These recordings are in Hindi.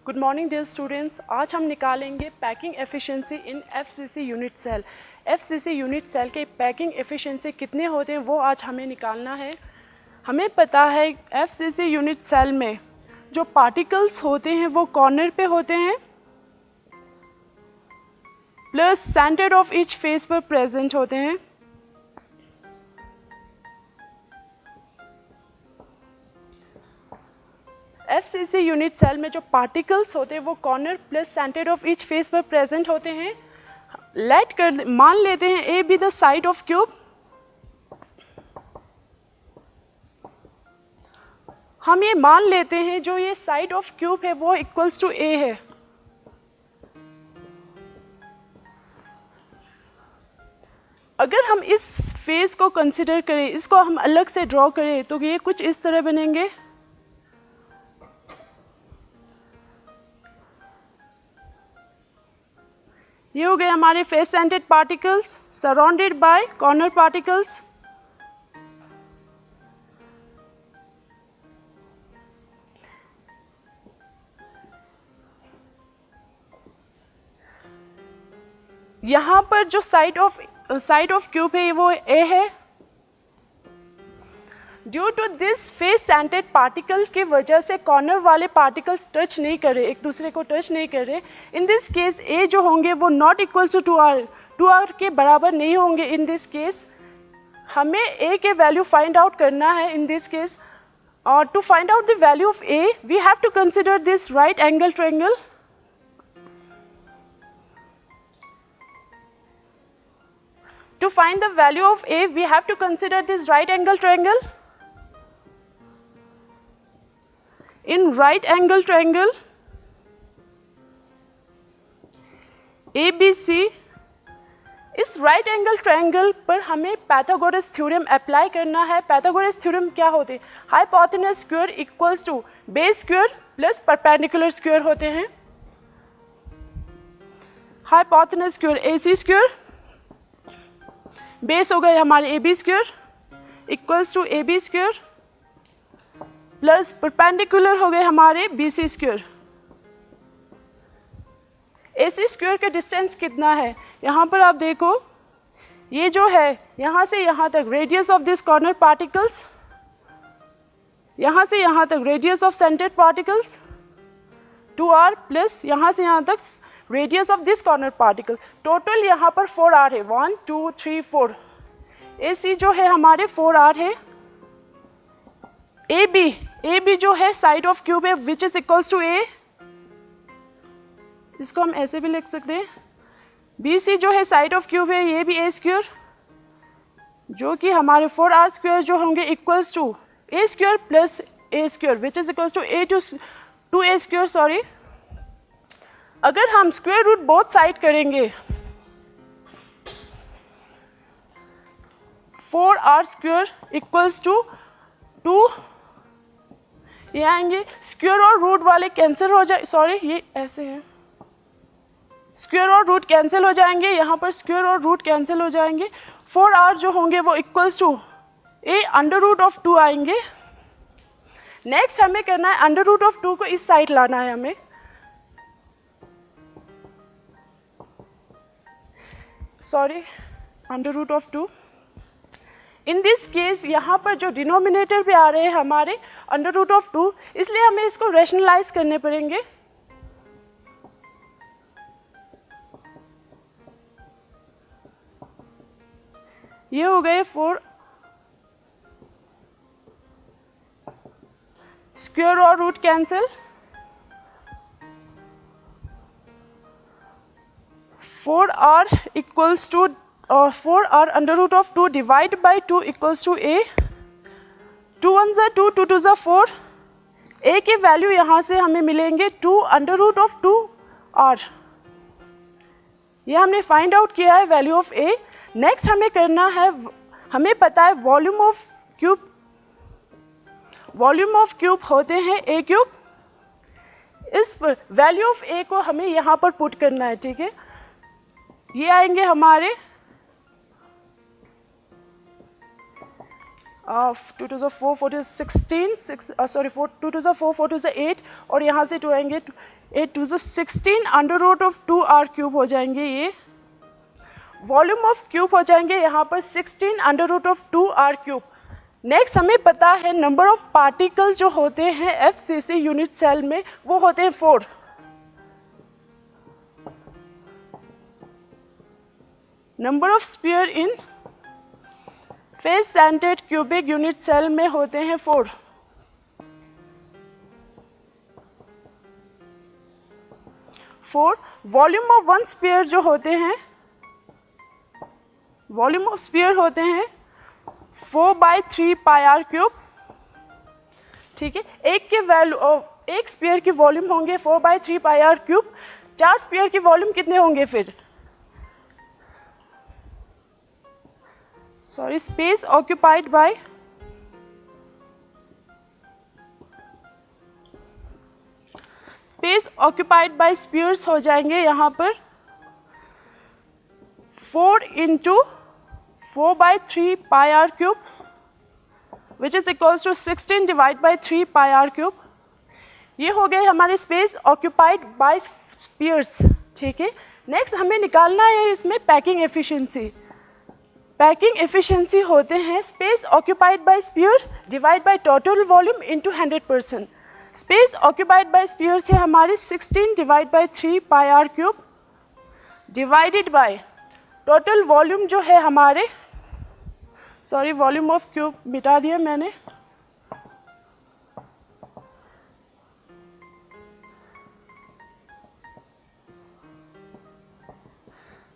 Good morning dear students. आज हम निकालेंगे packing efficiency in FCC unit cell. FCC unit cell के पैकिंग एफिशिएंसी कितने होते हैं वो आज हमें निकालना है। हमें पता है एफसीसी यूनिट सेल में जो पार्टिकल्स होते हैं वो कॉर्नर पे होते हैं plus centre of each face पर प्रेजेंट होते हैं। एफसीसी यूनिट सेल में जो पार्टिकल्स होते हैं वो corner plus centre of each face पर प्रेजेंट होते हैं। मान लेते हैं ए be the side of cube. हम ये मान लेते हैं जो ये साइड ऑफ क्यूब है वो इक्वल्स टू ए है। अगर हम इस फेस को कंसिडर करें, इसको हम अलग से ड्रॉ करें तो ये कुछ इस तरह बनेंगे। ये हो गए हमारे face centred particles surrounded by corner particles. यहां पर जो साइड ऑफ क्यूब है वो ए है। Due to this face centred particles की वजह से कॉर्नर वाले पार्टिकल्स टच नहीं कर रहे, एक दूसरे को टच नहीं कर रहे। इन दिस केस ए जो होंगे वो नॉट इक्वल टू 2r के बराबर नहीं होंगे। इन दिस केस हमें ए के वैल्यू फाइंड आउट करना है। इन दिस केस और to find out the value of a we have to consider this right angle triangle. To find the value of A, we have to consider this right angle triangle. In right angle triangle, ABC, इस right angle triangle पर हमें Pythagoras theorem अप्लाई करना है। Pythagoras theorem क्या होते हैं? Hypotenuse square equals to base square plus perpendicular square होते हैं। Hypotenuse square AC square, base हो गए हमारे A B square equals to A B square plus perpendicular हो गए हमारे B C square. A C square का डिस्टेंस कितना है? यहाँ पर आप देखो, ये जो है यहाँ से यहाँ तक radius of this corner particles, यहाँ से यहाँ तक radius of scented particles 2r plus यहाँ से यहाँ तक radius of this corner particle. Total यहाँ पर 4r है, 1 2 3 4। ए सी जो है हमारे 4r है। ए बी जो है साइड ऑफ क्यूब है विच इज इक्वल्स टू ए, इसको हम ऐसे भी लिख सकते हैं। बी सी जो है साइड ऑफ क्यूब है, ये भी ए स्क्वायर जो कि हमारे 4r स्क्वायर जो होंगे equals to a square plus a square which is equals to a two a square sorry. अगर हम स्क्वायर रूट बोथ साइड करेंगे 4r स्क्वायर इक्वल्स टू 2, ये आएंगे स्क्वायर और रूट वाले कैंसिल हो जाए, सॉरी ये ऐसे है, स्क्वायर और रूट कैंसिल हो जाएंगे, यहाँ पर स्क्वायर और रूट कैंसिल हो जाएंगे। 4r जो होंगे वो equals to a under root of 2 आएंगे। नेक्स्ट हमें करना है अंडर रूट ऑफ 2 को इस साइड लाना है हमें। Sorry under root of 2। In this case यहाँ पर जो डिनोमिनेटर पे आ रहे हैं हमारे अंडर रूट ऑफ 2, इसलिए हमें इसको रैशनलाइज करने पड़ेंगे। ये हो गए 4 स्क्वायर और root cancel, 4r equals to 4r under root of 2 divided by 2 equals to a। 2 1s are 2, 2 2s are 4। a के वैल्यू यहाँ से हमें मिलेंगे 2 अंडर रूट ऑफ 2r। ये हमने फाइंड आउट किया है वैल्यू ऑफ a। नेक्स्ट हमें करना है, हमें पता है वॉल्यूम ऑफ क्यूब होते हैं a क्यूब। इस वैल्यू ऑफ a को हमें यहाँ पर पुट करना है, ठीक है। ये आएंगे हमारे 2 2 4 4 16 6 सॉरी 4 2 2 4 4 2 8 और यहाँ से 2 आएंगे 8 to 16 under root of 2r cube हो जाएंगे ये। वॉल्यूम ऑफ क्यूब हो जाएंगे यहाँ पर 16 under root of 2r cube. Next हमें पता है नंबर ऑफ पार्टिकल जो होते हैं FCC यूनिट सेल में वो होते हैं 4। Number of sphere in face centred cubic unit cell में होते हैं 4। वॉल्यूम ऑफ वन स्फीयर जो होते हैं, वॉल्यूम ऑफ स्फीयर होते हैं 4/3 πr क्यूब। ठीक है, एक स्फीयर की वॉल्यूम होंगे 4/3 πr क्यूब। 4 स्फीयर की वॉल्यूम कितने होंगे फिर? Sorry, space occupied by spheres हो जाएंगे यहाँ पर 4 × 4/3 πr cube which is equals to 16 / 3 πr cube. ये हो गए हमारे स्पेस ऑक्यूपाइड बाय स्फीयर्स। ठीक है, नेक्स्ट हमें निकालना है इसमें पैकिंग एफिशिएंसी। पैकिंग एफिशिएंसी होते हैं space occupied bye sphere divide by total volume into 100%। Space occupied bye sphere से हमारे 16 / 3 πr cube divided by total volume जो है हमारे, सॉरी वॉल्यूम ऑफ क्यूब मिटा दिया मैंने,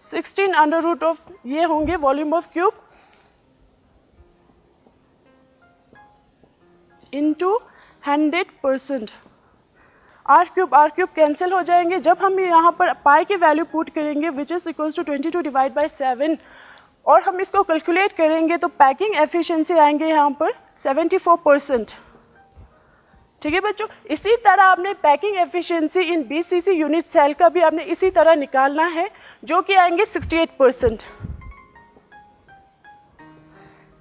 सिक्सटीन अंडर रूट ऑफ ये होंगे volume of cube into 100%। R cube cancel हो जाएंगे जब हम यहाँ पर पाई की वैल्यू पुट करेंगे विच इज इक्वल्स टू 22 / 7 और हम इसको कैलकुलेट करेंगे तो पैकिंग एफिशिएंसी आएंगे यहाँ पर 74%। ठीक है बच्चों, इसी तरह आपने पैकिंग एफिशिएंसी इन BCC यूनिट सेल का भी आपने इसी तरह निकालना है जो कि आएंगे 68%।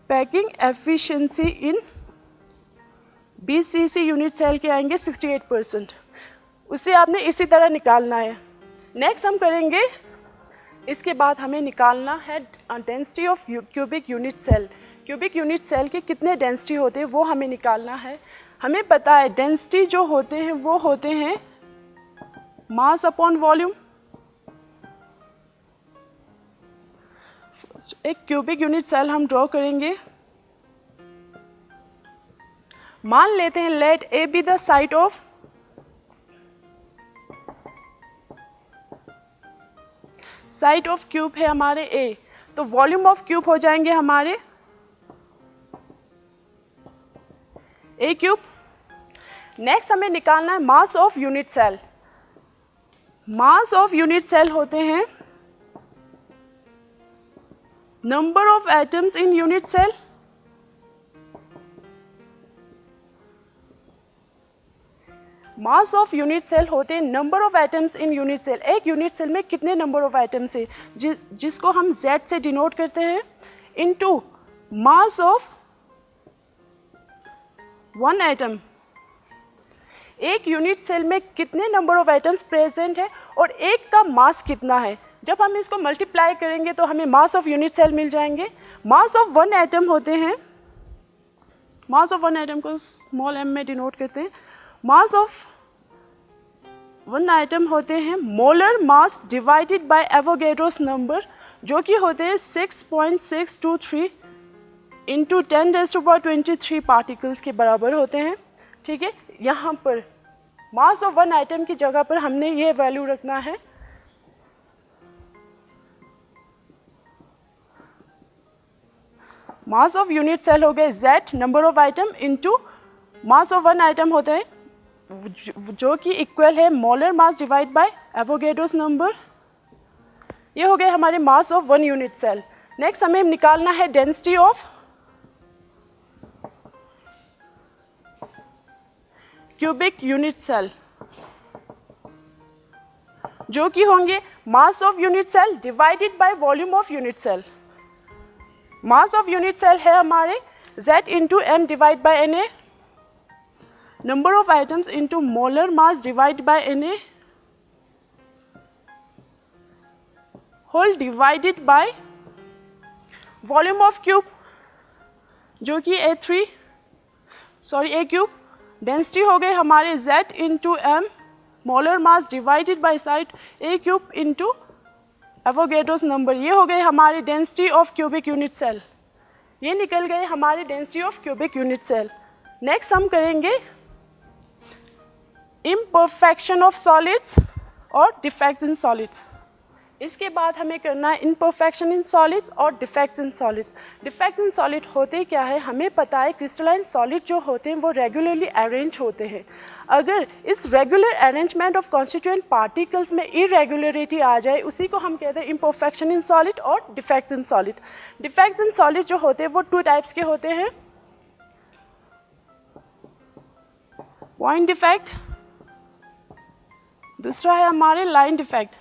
पैकिंग एफिशिएंसी इन BCC यूनिट सेल के आएंगे 68%, उसे आपने इसी तरह निकालना है। नेक्स्ट हम करेंगे, इसके बाद हमें निकालना है density of cubic unit cell. Cubic unit cell के कितने डेंसिटी होते हैं वो हमें निकालना है। हमें पता है डेंसिटी जो होते हैं वो होते हैं मास अपॉन वॉल्यूम। एक क्यूबिक यूनिट सेल हम ड्रॉ करेंगे। मान लेते हैं let a be the side of cube है हमारे ए, तो वॉल्यूम ऑफ क्यूब हो जाएंगे हमारे ए क्यूब। नेक्स्ट हमें निकालना है mass of unit cell. Mass of unit cell होते हैं number of atoms in unit cell mass of unit cell होते हैं number of atoms in unit cell. एक यूनिट सेल में कितने नंबर ऑफ एटम्स है जिसको हम Z से डिनोट करते हैं into mass of one atom. एक यूनिट सेल में कितने नंबर ऑफ एटम्स प्रेजेंट है और एक का मास कितना है। जब हम इसको मल्टीप्लाई करेंगे तो हमें मास ऑफ यूनिट सेल मिल जाएंगे। मास ऑफ वन एटम होते हैं, मास ऑफ वन एटम को स्मॉल m में डिनोट करते हैं। मास ऑफ वन आइटम होते हैं molar mass divided bye Avogadro's number, जो कि होते हैं 6.623 इंटू 10⁻23 पार्टिकल्स के बराबर होते हैं। ठीक है, यहाँ पर मास ऑफ वन आइटम की जगह पर हमने ये वैल्यू रखना है। मास ऑफ यूनिट सेल हो गए Z number of atom into mass of one atom होते हैं जो कि इक्वल है molar mass divide by Avogadro's number. ये हो गए हमारे mass of one unit cell. Next हमें निकालना है density of cubic unit cell, जो कि होंगे mass of unit cell divided by volume of unit cell. Mass of unit cell है हमारे Z into M divide by Na, number of items into molar mass divide by Na whole divided by volume of cube जो कि ए क्यूब, डेंसिटी हो गई हमारे Z into M, molar mass divided by side a cube into Avogadro's number, ये हो गई हमारी density of cubic unit cell, ये निकल गए हमारी density of cubic unit cell. Next हम करेंगे इम्परफेक्शन ऑफ सॉलिड्स और डिफेक्ट्स इन सॉलिड्स। इसके बाद हमें करना है इम्परफेक्शन इन सॉलिड्स और defects in solids. Defect in solid होते क्या है, हमें पता है क्रिस्टलाइन सॉलिड जो होते हैं वो रेगुलरली अरेंज होते हैं। अगर इस regular arrangement of constituent particles में इरेगुलरिटी आ जाए, उसी को हम कहते हैं इम्परफेक्शन इन सॉलिड और defects in solid. Defects in solid जो होते हैं वो 2 टाइप्स के होते हैं, पॉइंट डिफेक्ट, दूसरा है हमारे लाइन डिफेक्ट।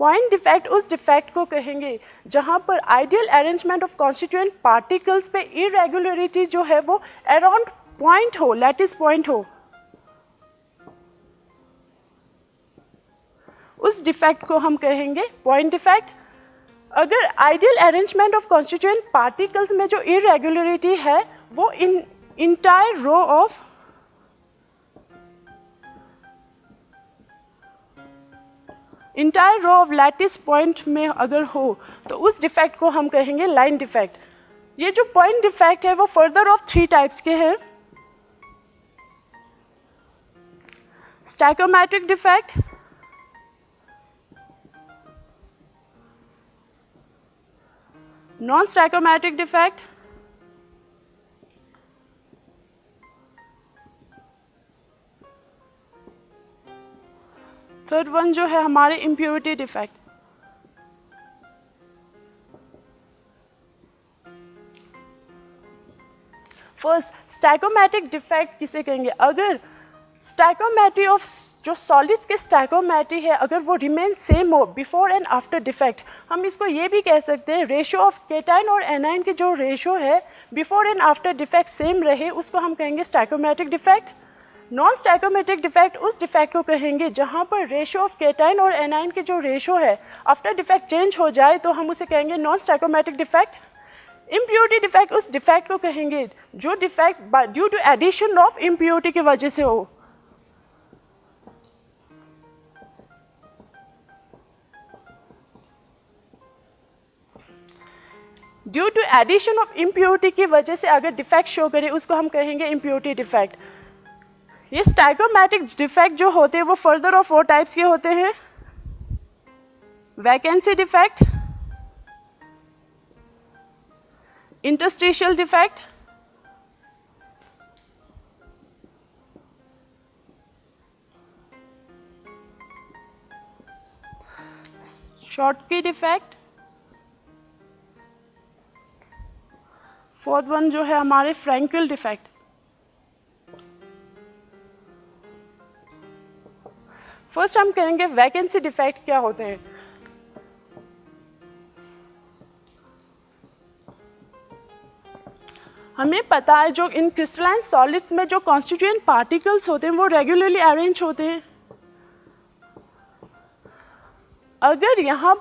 पॉइंट डिफेक्ट उस डिफेक्ट को कहेंगे जहां पर ideal arrangement of constituent particles पे इरेगुलरिटी जो है वो अराउंड पॉइंट हो, लैटिस पॉइंट हो, उस डिफेक्ट को हम कहेंगे पॉइंट डिफेक्ट। अगर ideal arrangement of constituent particles में जो इरेगुलरिटी है वो entire row of lattice point में अगर हो तो उस डिफेक्ट को हम कहेंगे लाइन डिफेक्ट। ये जो पॉइंट डिफेक्ट है वो फर्दर ऑफ 3 टाइप्स के हैं, stoichiometric defect, non stoichiometric defect, third one जो है हमारे impurity defect. First stoichiometric defect किसे कहेंगे, अगर स्टैकोमेट्री ऑफ जो सॉलिड्स के स्टैकोमेट्री है अगर वो रिमेन सेम हो बिफोर एंड आफ्टर डिफेक्ट, हम इसको ये भी कह सकते हैं रेशियो ऑफ केटाइन और एनाइन की जो रेशियो है before and after defect same रहे, उसको हम कहेंगे स्टैकोमेट्रिक डिफेक्ट। नॉन स्टैकोमेट्रिक डिफेक्ट उस डिफेक्ट को कहेंगे जहाँ पर रेशियो ऑफ केटाइन और एनाइन की जो रेशियो है आफ्टर डिफेक्ट चेंज हो जाए तो हम उसे कहेंगे non stoichiometric defect. Impurity defect उस डिफेक्ट को कहेंगे जो defect due to addition of impurity की वजह से हो। Due to addition of impurity की वजह से अगर डिफेक्ट शो करे उसको हम कहेंगे इम्प्योरिटी डिफेक्ट। ये स्टैकोमेट्रिक डिफेक्ट जो होते हैं वो फर्दर ऑफ 4 टाइप्स के होते हैं, vacancy defect, interstitial defect, Schottky defect, fourth one जो है हमारे फ्रैंकल डिफेक्ट। फर्स्ट हम कहेंगे वैकेंसी डिफेक्ट क्या होते हैं। हमें पता है जो इन क्रिस्टलाइन सॉलिड्स में जो कॉन्स्टिट्यूएंट पार्टिकल्स होते हैं वो रेगुलरली अरेंज होते हैं। अगर यहाँ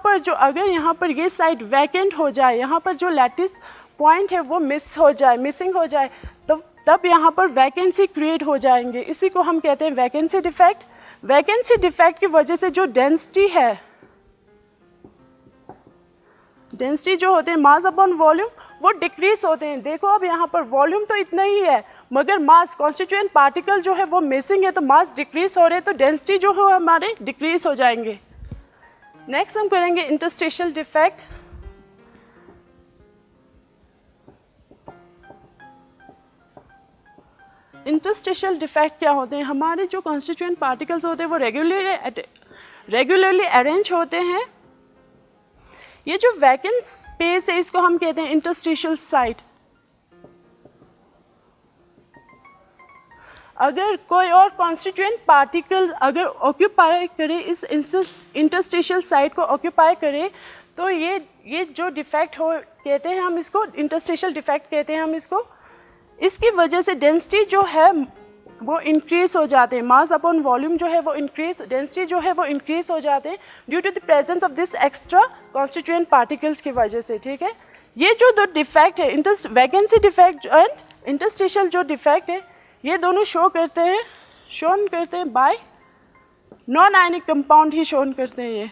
पर ये साइड वैकेंट हो जाए, यहाँ पर जो लैटिस पॉइंट है वो मिसिंग हो जाए तो तब यहाँ पर वैकेंसी क्रिएट हो जाएंगे, इसी को हम कहते हैं वैकेंसी डिफेक्ट। वैकेंसी डिफेक्ट की वजह से जो डेंसिटी है, डेंसिटी जो होते हैं मास अपॉन वॉल्यूम वो डिक्रीज होते हैं। देखो अब यहाँ पर वॉल्यूम तो इतना ही है मगर मास कॉन्स्टिट्यूएंट पार्टिकल जो है वो मिसिंग है तो मास डिक्रीज हो रहे हैं तो डेंसिटी जो है हमारे डिक्रीज हो जाएंगे। नेक्स्ट हम करेंगे इंटरस्टिशियल डिफेक्ट। इंटरस्टिशियल डिफेक्ट क्या होते हैं, हमारे जो कॉन्स्टिट्यूएंट पार्टिकल्स होते हैं वो रेगुलरली अरेंज होते हैं। ये जो वैकेंट स्पेस है इसको हम कहते हैं इंटरस्टिशियल साइट। अगर कोई और कॉन्स्टिट्यूएंट पार्टिकल अगर ऑक्यूपाई करे, इस इंटरस्टिशियल साइट को ऑक्यूपाई करे तो ये जो डिफेक्ट हो कहते हैं हम इसको इंटरस्टिशियल डिफेक्ट कहते हैं हम इसको। इसकी वजह से डेंसिटी जो है वो इंक्रीज हो जाते हैं, मास अपॉन वॉल्यूम जो है वो इंक्रीज, डेंसिटी जो है वो इंक्रीज हो जाते हैं due to the presence of this extra constituent particles की वजह से, ठीक है। ये जो दो डिफेक्ट है, वैकेंसी डिफेक्ट एंड इंटरस्टिशियल जो डिफेक्ट है, ये दोनों शोन करते हैं बाय नॉन आयनिक कंपाउंड ही शोन करते हैं ये।